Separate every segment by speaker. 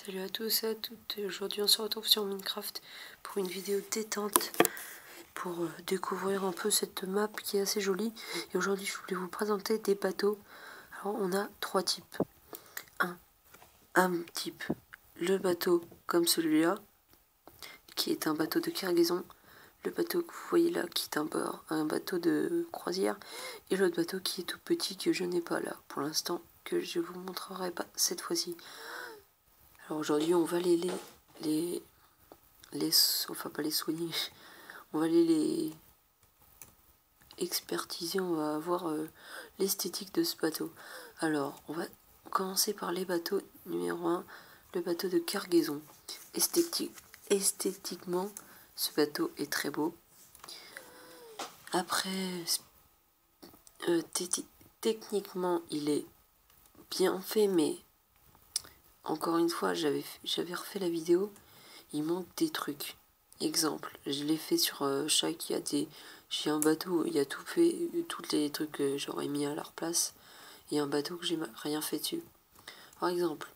Speaker 1: Salut à tous et à toutes, aujourd'hui on se retrouve sur Minecraft pour une vidéo détente pour découvrir un peu cette map qui est assez jolie. Et aujourd'hui je voulais vous présenter des bateaux. Alors on a trois types. Un type, le bateau comme celui-là, qui est un bateau de cargaison. Le bateau que vous voyez là qui est un bateau de croisière. Et l'autre bateau qui est tout petit que je n'ai pas là pour l'instant, que je vous montrerai pas cette fois-ci. Alors aujourd'hui on va enfin pas les soigner, on va les expertiser, on va voir l'esthétique de ce bateau. Alors on va commencer par les bateaux. Numéro 1, le bateau de cargaison. Esthétiquement, ce bateau est très beau. Après, techniquement, il est bien fait, mais encore une fois, j'avais refait la vidéo, il manque des trucs. Exemple, je l'ai fait sur chaque, j'ai un bateau, il y a tout fait, tous les trucs que j'aurais mis à leur place, et un bateau que j'ai rien fait dessus. Par exemple,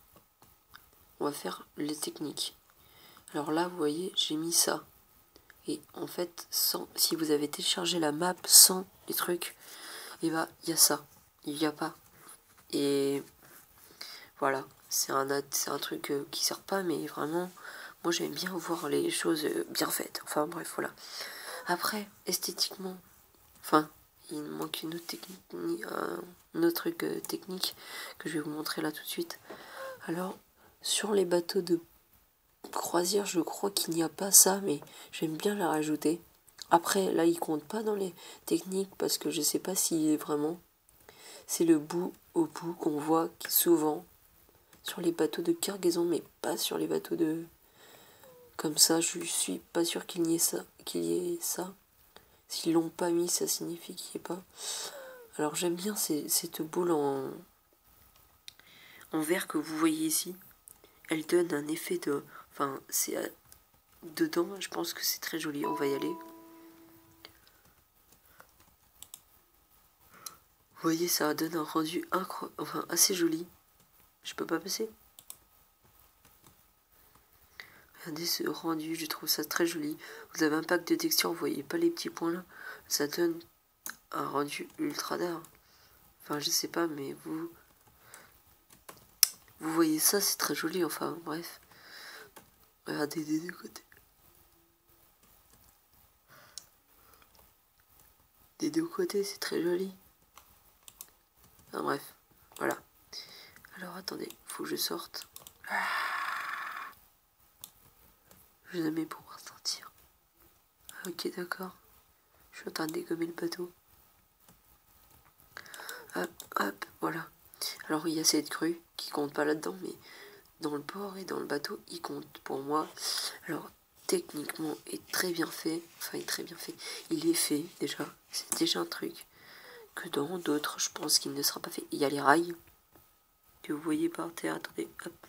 Speaker 1: on va faire les techniques. Alors là, vous voyez, j'ai mis ça. Et en fait, si vous avez téléchargé la map sans les trucs, et bah, il y a ça. Il n'y a pas. Et voilà, c'est un truc qui sert pas, mais vraiment, moi j'aime bien voir les choses bien faites. Enfin bref, voilà. Après, esthétiquement, enfin, il manque une autre technique, un autre truc technique que je vais vous montrer là tout de suite. Alors, sur les bateaux de croisière, je crois qu'il n'y a pas ça, mais j'aime bien la rajouter. Après, là, il compte pas dans les techniques parce que je sais pas s'il est vraiment. C'est le bout au bout qu'on voit souvent sur les bateaux de cargaison, mais pas sur les bateaux de... Comme ça, je suis pas sûr qu'il y ait ça. S'ils l'ont pas mis, ça signifie qu'il n'y ait pas. Alors j'aime bien cette boule en verre que vous voyez ici. Elle donne un effet de... Enfin, c'est... Dedans, je pense que c'est très joli. On va y aller. Vous voyez, ça donne un rendu enfin, assez joli. Je peux pas passer. Regardez ce rendu, je trouve ça très joli. Vous avez un pack de textures, vous voyez pas les petits points là. Ça donne un rendu ultra d'art. Enfin, je sais pas, mais vous voyez ça, c'est très joli. Enfin, bref. Regardez des deux côtés. Des deux côtés, c'est très joli. Enfin, bref, voilà. Alors, attendez, faut que je sorte. Je vais jamais pouvoir sortir. Ok, d'accord. Je suis en train de dégommer le bateau. Hop, hop, voilà. Alors, il y a cette crue qui compte pas là-dedans, mais dans le port et dans le bateau, il compte pour moi. Alors, techniquement, est très bien fait. Enfin, il est très bien fait. Il est fait, déjà. C'est déjà un truc que dans d'autres, je pense qu'il ne sera pas fait. Il y a les rails que vous voyez par terre. Attendez, hop.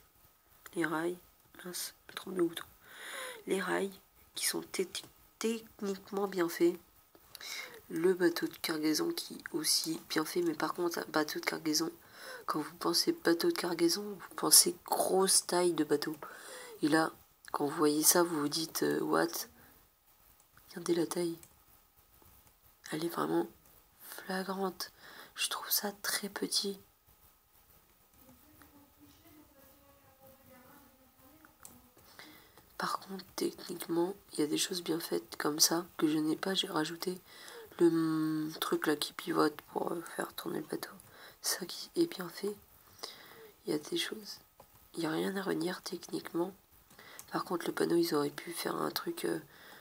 Speaker 1: Les rails. Mince, je me trompe de bouton. Les rails qui sont techniquement bien faits. Le bateau de cargaison qui est aussi bien fait, mais par contre, un bateau de cargaison, quand vous pensez bateau de cargaison, vous pensez grosse taille de bateau. Et là, quand vous voyez ça, vous vous dites what? Regardez la taille. Elle est vraiment flagrante. Je trouve ça très petit. Par contre, techniquement, il y a des choses bien faites comme ça que je n'ai pas. J'ai rajouté le truc là qui pivote pour faire tourner le bateau. Ça qui est bien fait. Il y a des choses. Il n'y a rien à redire techniquement. Par contre, le panneau, ils auraient pu faire un truc,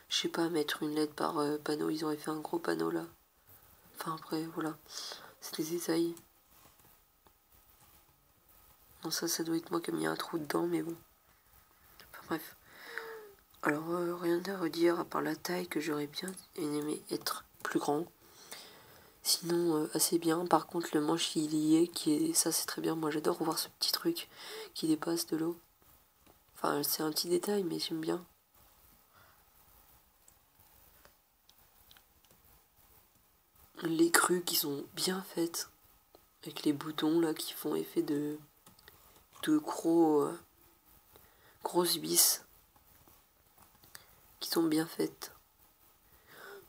Speaker 1: je sais pas, mettre une lettre par panneau. Ils auraient fait un gros panneau là. Enfin, après, voilà. C'est des détails. Non, ça doit être moi qui ai mis un trou dedans, mais bon. Enfin, bref. Alors, rien à redire à part la taille que j'aurais bien aimé être plus grand. Sinon, assez bien. Par contre, le manche lié, ça c'est très bien. Moi, j'adore voir ce petit truc qui dépasse de l'eau. Enfin, c'est un petit détail, mais j'aime bien. Les crues qui sont bien faites. Avec les boutons là qui font effet de crocs. grosses vis qui sont bien faites.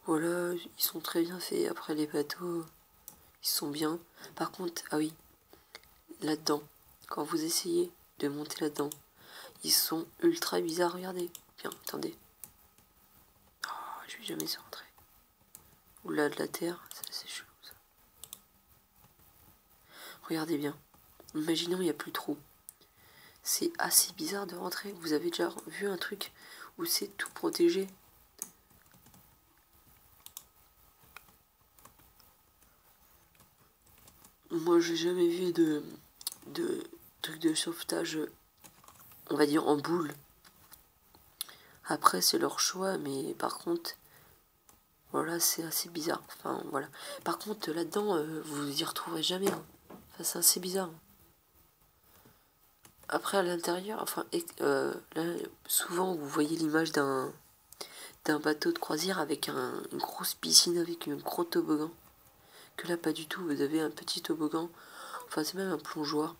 Speaker 1: Voilà, ils sont très bien faits. Après les bateaux, ils sont bien. Par contre, ah oui, là-dedans, quand vous essayez de monter là-dedans, ils sont ultra bizarres. Regardez. Bien, attendez. Oh, je vais jamais se rentrer. Oula, de la terre, c'est chelou ça. Regardez bien. Imaginons il n'y a plus de trou. C'est assez bizarre de rentrer. Vous avez déjà vu un truc où c'est tout protégé? Moi, j'ai jamais vu de truc de sauvetage, on va dire en boule. Après, c'est leur choix, mais par contre, voilà, c'est assez bizarre. Enfin, voilà. Par contre, là-dedans, vous y retrouverez jamais. Hein. Enfin, c'est assez bizarre. Après, à l'intérieur, enfin, là, souvent, vous voyez l'image d'un bateau de croisière avec une grosse piscine avec un gros toboggan. Que là, pas du tout. Vous avez un petit toboggan. Enfin, c'est même un plongeoir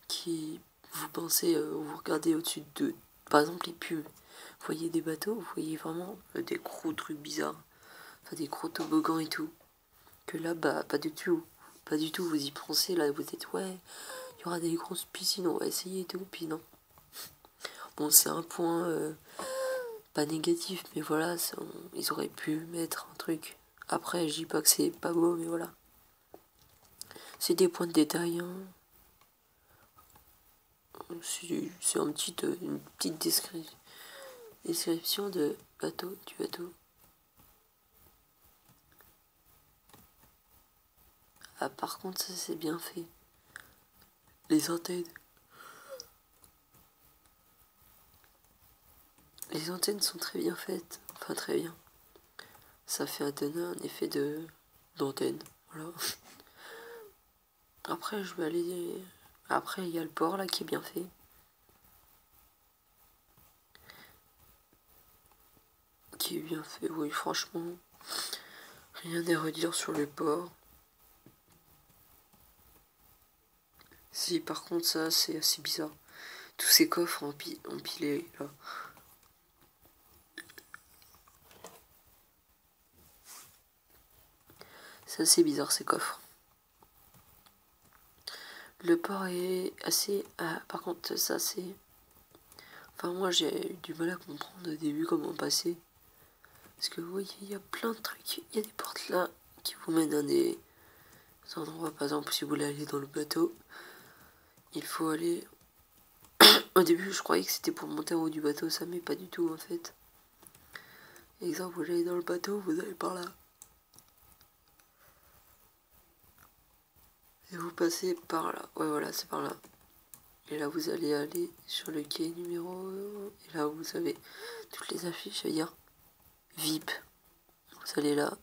Speaker 1: qui, vous pensez, vous regardez au-dessus de, par exemple, les pubs. Vous voyez des bateaux, vous voyez vraiment des gros trucs bizarres. Enfin, des gros toboggans et tout. Que là, bah, pas du tout. Pas du tout, vous y pensez, là, vous êtes, ouais, il y aura des grosses piscines, on va essayer et tout, puis non. Bon, c'est un point pas négatif, mais voilà, ils auraient pu mettre un truc. Après, je dis pas que c'est pas beau, mais voilà. C'est des points de détail, hein. C'est une petite description du bateau. Ah, par contre, ça c'est bien fait. Les antennes. Les antennes sont très bien faites. Enfin, très bien. Ça fait donner un effet d'antenne. Voilà. Après, je vais aller. Après, il y a le port là qui est bien fait. Qui est bien fait, oui, franchement. Rien à redire sur le port. Si, par contre, ça, c'est assez bizarre. Tous ces coffres empilés, là. C'est assez bizarre, ces coffres. Le port est assez... Ah, par contre, ça, c'est... Enfin, moi, j'ai eu du mal à comprendre au début comment passer. Parce que, vous voyez, il y a plein de trucs. Il y a des portes là qui vous mènent à des endroits. Par exemple, si vous voulez aller dans le bateau, il faut aller... Au début, je croyais que c'était pour monter en haut du bateau, ça, mais pas du tout, en fait. Exemple, vous allez dans le bateau, vous allez par là. Et vous passez par là. Ouais, voilà, c'est par là. Et là, vous allez aller sur le quai numéro... Et là, vous avez toutes les affiches, à dire VIP. Vous allez là.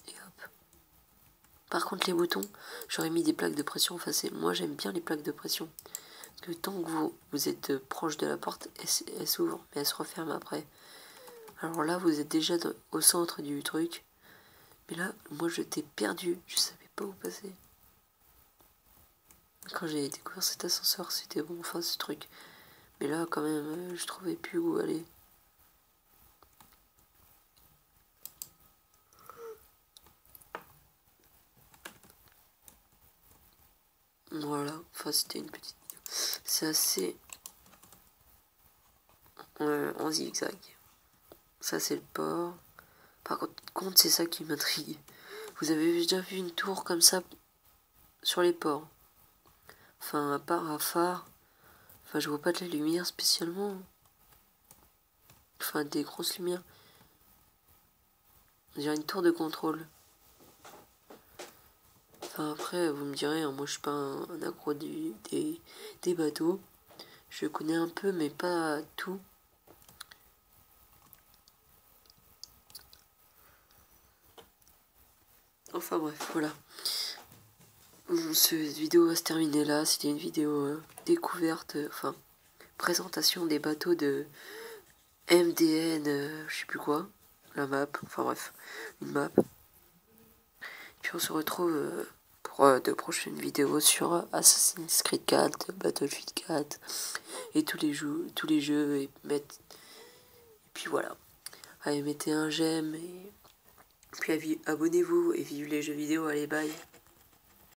Speaker 1: Et hop. Par contre, les boutons, j'aurais mis des plaques de pression. Enfin, moi, j'aime bien les plaques de pression. Parce que tant que vous êtes proche de la porte, elle s'ouvre, mais elle se referme après. Alors là, vous êtes déjà au centre du truc. Mais là, moi, j'étais perdu. Je savais pas où passer. Quand j'ai découvert cet ascenseur, c'était bon, enfin, ce truc. Mais là, quand même, je trouvais plus où aller. Voilà, enfin, c'était une petite... C'est assez... en zigzag. Ça, c'est le port. Par contre, c'est ça qui m'intrigue. Vous avez déjà vu une tour comme ça sur les ports? Enfin, à part un phare. Enfin, je vois pas de la lumière spécialement. Enfin, des grosses lumières. On dirait une tour de contrôle. Enfin, après, vous me direz, hein, moi je suis pas un accro des bateaux. Je connais un peu, mais pas tout. Enfin bref, voilà. Cette vidéo va se terminer là. C'était une vidéo découverte, enfin, présentation des bateaux de MDN, je sais plus quoi. La map, enfin bref, une map. Puis on se retrouve pour pour de prochaines vidéos sur Assassin's Creed 4, Battlefield 4 et tous les jeux et puis voilà. Allez, mettez un j'aime et puis abonnez-vous et vive les jeux vidéo, allez bye.